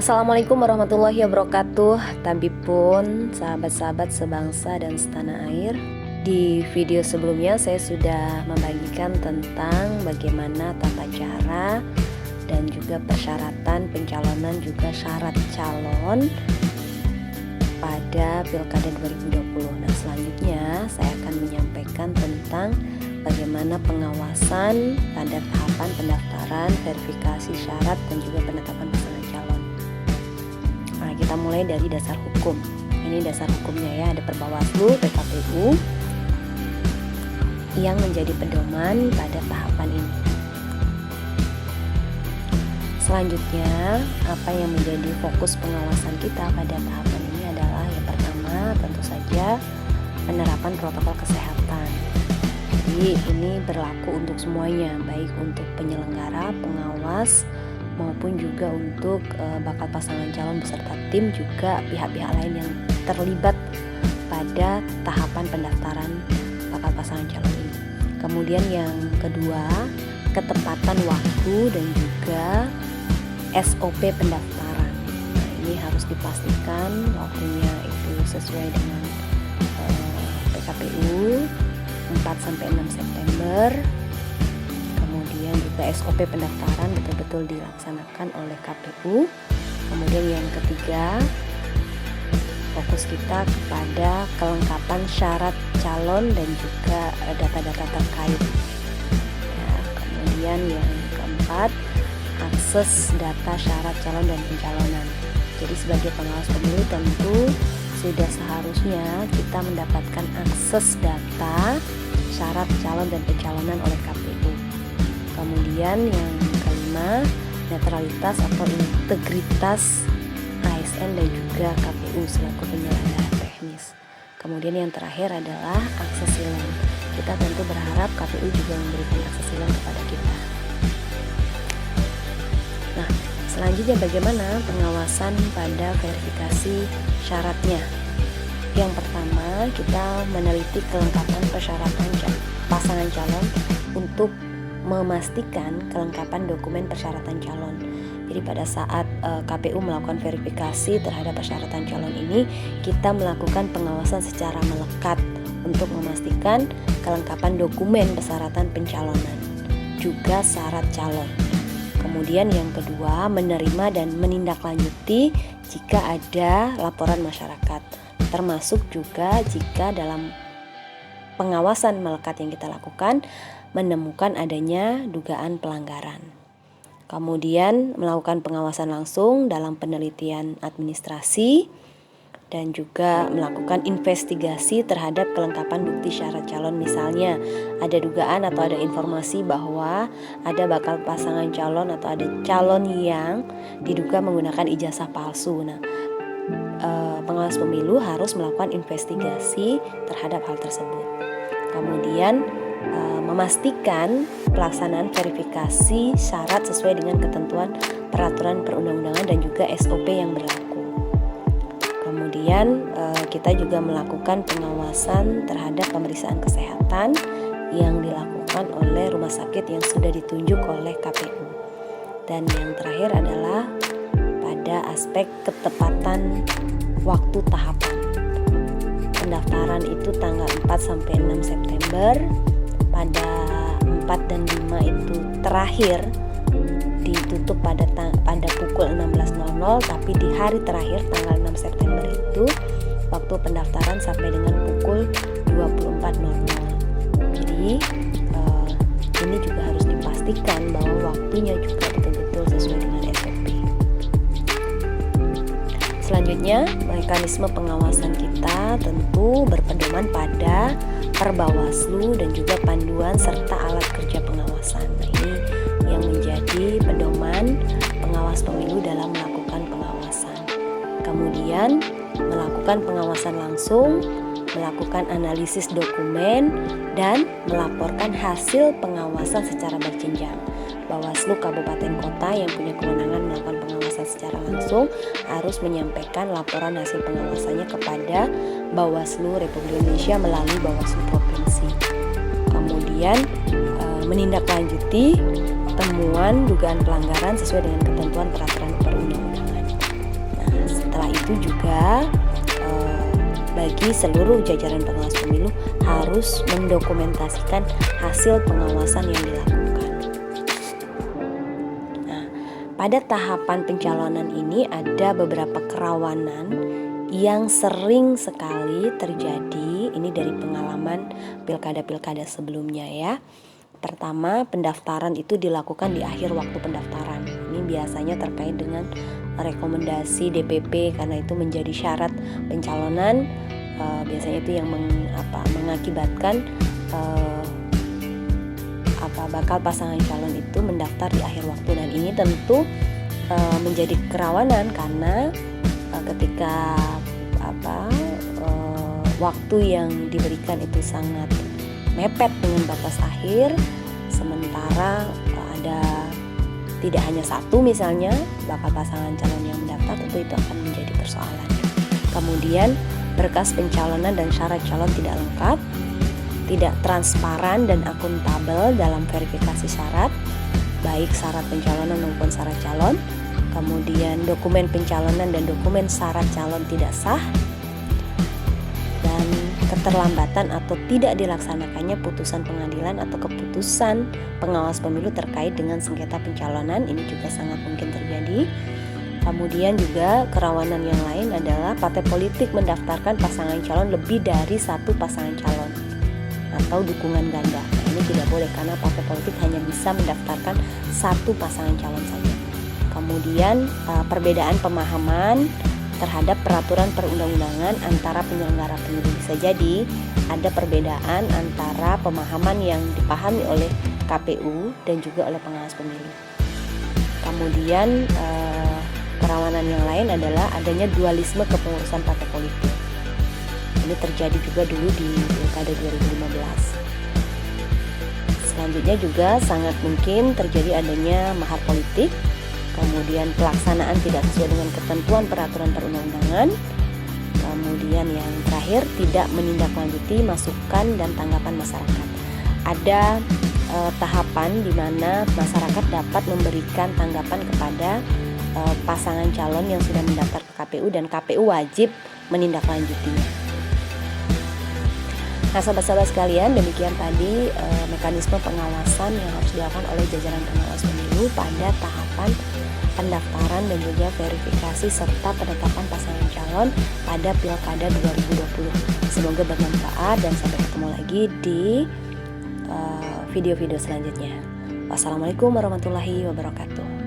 Assalamualaikum warahmatullahi wabarakatuh. Tabipun, sahabat-sahabat sebangsa dan setanah air. Di video sebelumnya saya sudah membagikan tentang bagaimana tata cara dan juga persyaratan pencalonan, juga syarat calon pada Pilkada 2020. Nah, selanjutnya saya akan menyampaikan tentang bagaimana pengawasan pada tahapan pendaftaran, verifikasi syarat dan juga penetapan pasangan calon. Nah, kita mulai dari dasar hukum. Ini dasar hukumnya ya, ada Perbawaslu, PKPU yang menjadi pedoman pada tahapan ini. Selanjutnya, apa yang menjadi fokus pengawasan kita pada tahapan ini adalah yang pertama tentu saja penerapan protokol kesehatan. Jadi ini berlaku untuk semuanya, baik untuk penyelenggara, pengawas, maupun juga untuk bakal pasangan calon beserta tim, juga pihak-pihak lain yang terlibat pada tahapan pendaftaran bakal pasangan calon ini. Kemudian yang kedua, ketepatan waktu dan juga SOP pendaftaran. Nah, ini harus dipastikan waktunya itu sesuai dengan PKPU 4-6 September. Kemudian juga SOP pendaftaran betul-betul dilaksanakan oleh KPU. Kemudian yang ketiga, fokus kita kepada kelengkapan syarat calon dan juga data-data terkait. Ya, kemudian yang keempat, akses data syarat calon dan pencalonan. Jadi sebagai pengawas pemilu tentu sudah seharusnya kita mendapatkan akses data syarat calon dan pencalonan oleh KPU. Kemudian yang kelima, netralitas atau integritas ASN dan juga KPU selaku penyelenggara teknis. Kemudian yang terakhir adalah akses silang. Kita tentu berharap KPU juga memberikan akses silang kepada kita. Nah, selanjutnya bagaimana pengawasan pada verifikasi syaratnya? Yang pertama, kita meneliti kelengkapan persyaratan pasangan calon untuk memastikan kelengkapan dokumen persyaratan calon. Jadi pada saat KPU melakukan verifikasi terhadap persyaratan calon ini, kita melakukan pengawasan secara melekat untuk memastikan kelengkapan dokumen persyaratan pencalonan, juga syarat calon. Kemudian yang kedua, menerima dan menindaklanjuti jika ada laporan masyarakat, termasuk juga jika dalam pengawasan melekat yang kita lakukan menemukan adanya dugaan pelanggaran. Kemudian melakukan pengawasan langsung dalam penelitian administrasi dan juga melakukan investigasi terhadap kelengkapan bukti syarat calon. Misalnya ada dugaan atau ada informasi bahwa ada bakal pasangan calon atau ada calon yang diduga menggunakan ijazah palsu. Nah, pengawas pemilu harus melakukan investigasi terhadap hal tersebut. Kemudian memastikan pelaksanaan verifikasi syarat sesuai dengan ketentuan peraturan perundang-undangan dan juga SOP yang berlaku. Kemudian kita juga melakukan pengawasan terhadap pemeriksaan kesehatan yang dilakukan oleh rumah sakit yang sudah ditunjuk oleh KPU. Dan yang terakhir adalah pada aspek ketepatan waktu tahapan. Pendaftaran itu tanggal 4-6 September. Pada 4 dan 5 itu terakhir ditutup pada pukul 16.00, tapi di hari terakhir tanggal 6 September itu waktu pendaftaran sampai dengan pukul 24.00. Jadi ini juga harus dipastikan bahwa waktunya juga betul-betul sesuai dengan SOP. Selanjutnya, mekanisme pengawasan kita tentu berpedoman pada Perbawaslu dan juga panduan serta alat kerja pengawasan. Nah, ini yang menjadi pedoman pengawas pemilu dalam melakukan pengawasan. Kemudian melakukan pengawasan langsung, melakukan analisis dokumen, dan melaporkan hasil pengawasan secara berjenjang. Bawaslu kabupaten kota yang punya kewenangan melakukan pengawasan secara langsung harus menyampaikan laporan hasil pengawasannya kepada Bawaslu Republik Indonesia melalui Bawaslu Provinsi. Kemudian menindaklanjuti temuan dugaan pelanggaran sesuai dengan ketentuan peraturan perundang-undangan. begitu juga bagi seluruh jajaran pengawas pemilu harus mendokumentasikan hasil pengawasan yang dilakukan. Nah, pada tahapan pencalonan ini ada beberapa kerawanan yang sering sekali terjadi. Ini dari pengalaman pilkada-pilkada sebelumnya ya. Pertama, pendaftaran itu dilakukan di akhir waktu pendaftaran. Ini biasanya terkait dengan rekomendasi DPP karena itu menjadi syarat pencalonan. Biasanya itu yang mengakibatkan bakal pasangan calon itu mendaftar di akhir waktu, dan ini tentu menjadi kerawanan karena ketika waktu yang diberikan itu sangat mepet dengan batas akhir, sementara ada tidak hanya satu misalnya bakal pasangan calon yang mendaftar, tentu itu akan menjadi persoalan. Kemudian berkas pencalonan dan syarat calon tidak lengkap, tidak transparan dan akuntabel dalam verifikasi syarat, baik syarat pencalonan maupun syarat calon. Kemudian dokumen pencalonan dan dokumen syarat calon tidak sah, dan keterlambatan atau tidak dilaksanakannya putusan pengadilan atau keputusan pengawas pemilu terkait dengan sengketa pencalonan, ini juga sangat mungkin terjadi. Kemudian juga kerawanan yang lain adalah partai politik mendaftarkan pasangan calon lebih dari satu pasangan calon atau dukungan ganda. Nah, ini tidak boleh karena partai politik hanya bisa mendaftarkan satu pasangan calon saja. Kemudian perbedaan pemahaman terhadap peraturan perundang-undangan antara penyelenggara pemilu. Bisa jadi ada perbedaan antara pemahaman yang dipahami oleh KPU dan juga oleh pengawas pemilu. Kemudian kerawanan yang lain adalah adanya dualisme kepengurusan partai politik. Ini terjadi juga dulu di Pilkada 2015. Selanjutnya juga sangat mungkin terjadi adanya mahar politik, kemudian pelaksanaan tidak sesuai dengan ketentuan peraturan perundang-undangan, kemudian yang terakhir tidak menindaklanjuti masukan dan tanggapan masyarakat. Ada tahapan di mana masyarakat dapat memberikan tanggapan kepada pasangan calon yang sudah mendaftar ke KPU dan KPU wajib menindaklanjutinya. Nah, sahabat-sahabat sekalian, demikian tadi mekanisme pengawasan yang harus dilakukan oleh jajaran pengawas pemilu pada tahapan pendaftaran dan juga verifikasi serta penetapan pasangan calon pada Pilkada 2020. Semoga bermanfaat dan sampai ketemu lagi di video-video selanjutnya. Wassalamualaikum warahmatullahi wabarakatuh.